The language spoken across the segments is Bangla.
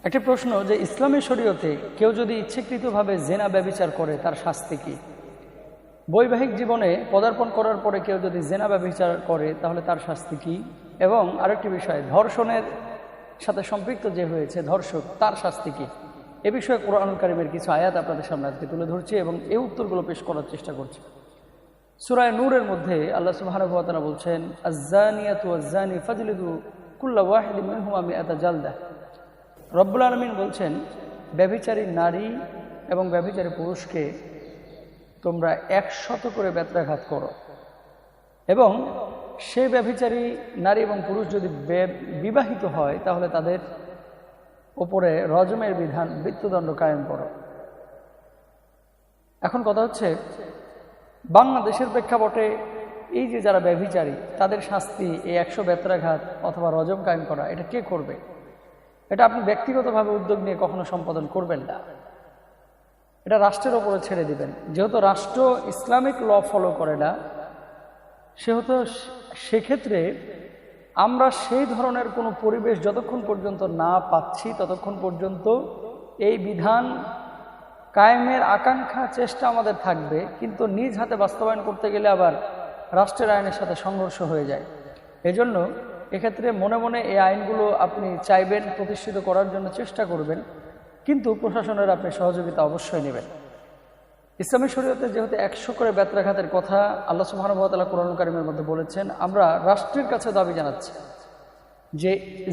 একটি প্রশ্ন যে ইসলামী শরীয়তে কেউ যদি ইচ্ছাকৃতভাবে জেনা ব্যভিচার করে তার শাস্তি কি? বৈবাহিক জীবনে পদার্পণ করার পরে কেউ যদি জেনা ব্যভিচার করে তাহলে তার শাস্তি কি? এবং আরেকটি বিষয়, ধর্ষণের সাথে সম্পৃক্ত যে হয়েছে ধর্ষক, তার শাস্তি কি? এ বিষয়ে কোরআনুল কারীমের কিছু আয়াত আপনাদের সামনে আজকে তুলে ধরছি এবং এই উত্তরগুলো পেশ করার চেষ্টা করছি। সূরা নূরের মধ্যে আল্লাহ সুবহানাহু ওয়া তাআলা বলছেন, আয-যানিয়াতু ওয়াজ-যানি ফাজলিদু কুল্লা ওয়াহিদিন মিনহুমা মিআতা জালদা। রব্বুল আলামিন বলছেন, ব্যভিচারী নারী এবং ব্যভিচারী পুরুষকে তোমরা 100 করে বেত্রাঘাত করো, এবং সেই ব্যভিচারী নারী এবং পুরুষ যদি বিবাহিত হয় তাহলে তাদের উপরে রজমের বিধান, মৃত্যুদণ্ড কায়েম করো। এখন কথা হচ্ছে, বাংলাদেশের প্রেক্ষাপটে এই যে যারা ব্যভিচারী তাদের শাস্তি এই 100 বেত্রাঘাত অথবা রজম কায়েম করা, এটা কে করবে? এটা আপনি ব্যক্তিগতভাবে উদ্যোগ নিয়ে কখনো সম্পাদন করবেন না, এটা রাষ্ট্রের ওপরে ছেড়ে দিবেন। যেহেতু রাষ্ট্র ইসলামিক ল ফলো করে না, সেহেতু সেক্ষেত্রে আমরা সেই ধরনের কোনো পরিবেশ যতক্ষণ পর্যন্ত না পাচ্ছি ততক্ষণ পর্যন্ত এই বিধান কায়েমের আকাঙ্ক্ষা, চেষ্টা আমাদের থাকবে, কিন্তু নিজ হাতে বাস্তবায়ন করতে গেলে আবার রাষ্ট্রের আইনের সাথে সংঘর্ষ হয়ে যায়। এজন্য এক্ষেত্রে মনে মনে এই আইনগুলো আপনি চাইবেন, প্রতিষ্ঠিত করার জন্য চেষ্টা করবেন, কিন্তু প্রশাসনের আপনি সহযোগিতা অবশ্যই নেবেন। ইসলামী শরীয়তে যেহেতু 100 করে বেত্রাঘাতের কথা আল্লাহ সুবহানাহু ওয়া তাআলা কোরআনুল কারীমের মধ্যে বলেছেন, আমরা রাষ্ট্রের কাছে দাবি জানাচ্ছি যে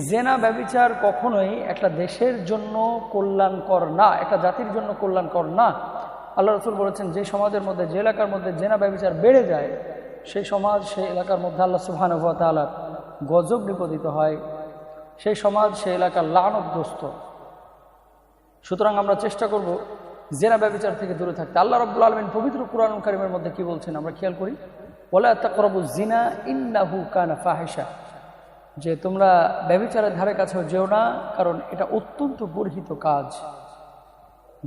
জেনা ব্যভিচার কখনোই একটা দেশের জন্য কল্যাণকর না, একটা জাতির জন্য কল্যাণকর না। আল্লাহ রাসূল বলেছেন, যে সমাজের মধ্যে, যে এলাকার মধ্যে জেনা ব্যভিচার বেড়ে যায়, সেই সমাজ, সেই এলাকার মধ্যে আল্লাহ সুবহানাহু ওয়া তাআলা গজব নিপতিত হয়, সেই সমাজ, সেই এলাকার লানত। সুতরাং আমরা চেষ্টা করব জেনা ব্যভিচার থেকে দূরে থাকতে। আল্লাহ রাব্বুল আলামিন পবিত্র কুরআনুল কারীমের মধ্যে কি বলছেন আমরা খেয়াল করি, ওয়ালা তাকরাবুজ জিনা ইন্নাহু কানা ফাহিশা, যে তোমরা ব্যভিচারের ধারে কাছেও যেও না, কারণ এটা অত্যন্ত গর্হিত কাজ।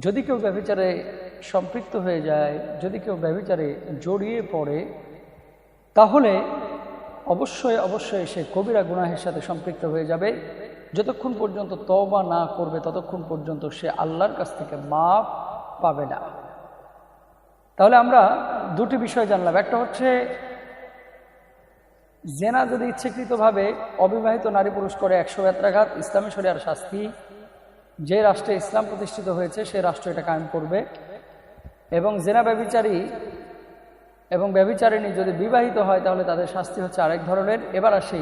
যদি কেউ ব্যভিচারে সম্পৃক্ত হয়ে যায়, যদি কেউ ব্যভিচারে জড়িয়ে পড়ে, তাহলে অবশ্যই অবশ্যই সে কবিরা গুনাহের সাথে সম্পৃক্ত হয়ে যাবে। যতক্ষণ পর্যন্ত তওবা না করবে ততক্ষণ পর্যন্ত সে আল্লাহর কাছ থেকে মাফ পাবে না। তাহলে আমরা দুটি বিষয় জানলাম। একটা হচ্ছে, জেনা যদি ইচ্ছাকৃতভাবে অবিবাহিত নারী পুরুষ করে 100 বেত্রাঘাত, ইসলামী শরিয়ার শাস্তি। যে রাষ্ট্রে ইসলাম প্রতিষ্ঠিত হয়েছে সে রাষ্ট্র এটা কায়েম করবে। এবং জেনা ব্যভিচারী এবং ব্যভিচারিণী যদি বিবাহিত হয় তাহলে তাদের শাস্তি হচ্ছে আরেক ধরনের। এবার আসি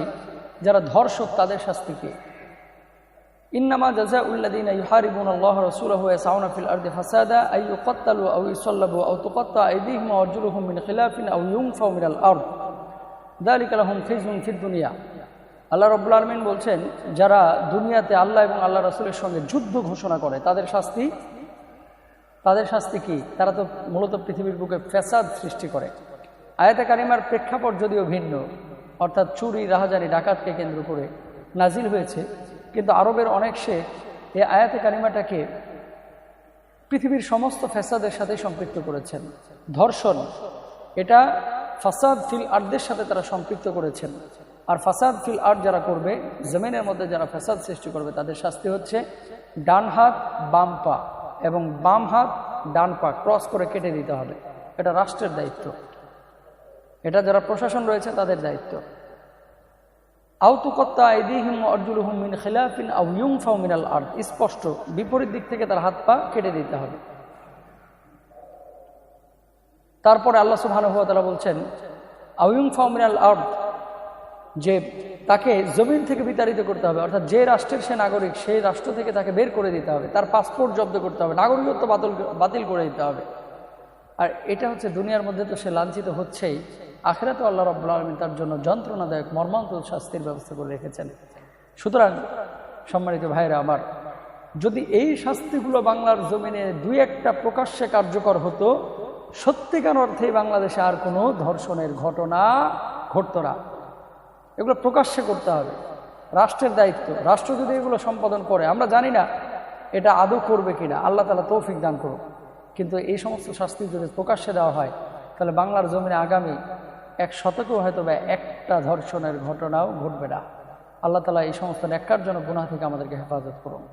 যারা ধর্ষক, তাদের শাস্তি কি? ইন্নামা জাযাউল্লাযীনা ইউহারিবুনাল্লাহ ওয়া রাসূলাহু ওয়া ইয়াসআউনা ফিল আরদি ফাসাদা আই ইউকাত্তালু আও ইউসাল্লাবু আও তুকাত্তা আইদিহিম ওয়া আরজুলুহুম মিন খিলাফিন আও ইউনফাউ মিনাল আরদ যালিকা লাহুম খিজুন ফিদ দুনিয়া। আল্লাহ রাব্বুল আলামিন বলছেন, যারা দুনিয়াতে আল্লাহ এবং আল্লাহ রাসূলের সঙ্গে যুদ্ধ ঘোষণা করে তাদের শাস্তি কি? তারা তো মূলত পৃথিবীর বুকে ফ্যাসাদ সৃষ্টি করে। আয়াতে কারিমার প্রেক্ষাপট যদিও ভিন্ন, অর্থাৎ চুরি, রাহাজানি, ডাকাতকে কেন্দ্র করে নাজিল হয়েছে, কিন্তু আরবের অনেক শেখ এই আয়াতে কারিমাটাকে পৃথিবীর সমস্ত ফ্যাসাদের সাথে সম্পৃক্ত করেছেন। ধর্ষণ, এটা ফাসাদ ফিল আর্দের সাথে তারা সম্পৃক্ত করেছেন। আর ফাসাদ ফিল আর্দ যারা করবে, জমিনের মধ্যে যারা ফ্যাসাদ সৃষ্টি করবে, তাদের শাস্তি হচ্ছে ডান হাত বাম পা এবং বাম হাত ডান পা ক্রস করে কেটে দিতে হবে। এটা রাষ্ট্রের দায়িত্ব, এটা যারা প্রশাসন রয়েছে তাদের দায়িত্ব। আও তুকাত্তা আইদিহিম ওয়া আরজুলুহুম মিন খিলাফিন আও ইউনফাউ মিনাল আরদ, স্পষ্ট বিপরীত দিক থেকে তার হাত পা কেটে দিতে হবে। তারপরে আল্লাহ সুবহানাহু ওয়া তাআলা বলছেন, আও ইউনফাউ মিনাল আরদ, যে তাকে জমিন থেকে বিতাড়িত করতে হবে, অর্থাৎ যে রাষ্ট্রের সে নাগরিক সেই রাষ্ট্র থেকে তাকে বের করে দিতে হবে, তার পাসপোর্ট জব্দ করতে হবে, নাগরিকত্ব বাতিল করে দিতে হবে। আর এটা হচ্ছে দুনিয়ার মধ্যে তো সে লাঞ্ছিত হচ্ছেই, আখিরাতেও আল্লাহ রাব্বুল আলামিন তার জন্য যন্ত্রণাদায়ক মর্মান্তিক শাস্তির ব্যবস্থা করে রেখেছেন। সুতরাং সম্মানিত ভাইরা আমার, যদি এই শাস্তিগুলো বাংলার জমিনে 2-1টা প্রকাশ্যে কার্যকর হতো, সত্যিকার অর্থেই বাংলাদেশে আর কোনো ধর্ষণের ঘটনা ঘটতো না। এগুলো প্রকাশ্যে করতে হবে, রাষ্ট্রের দায়িত্ব। রাষ্ট্র যদি এগুলো সম্পাদন করে, আমরা জানি না এটা আদৌ করবে কিনা, আল্লাহ তাআলা তৌফিক দান করুন, কিন্তু এই সমস্ত শাস্তি যদি প্রকাশ্যে দেওয়া হয় তাহলে বাংলার জমিনে আগামী 1 শতকেও হয়তো বা একটা ধর্ষণের ঘটনাও ঘটবে না। আল্লাহ তাআলা এই সমস্ত নেককারজনক গুনাহ থেকে আমাদেরকে হেফাজত করুন।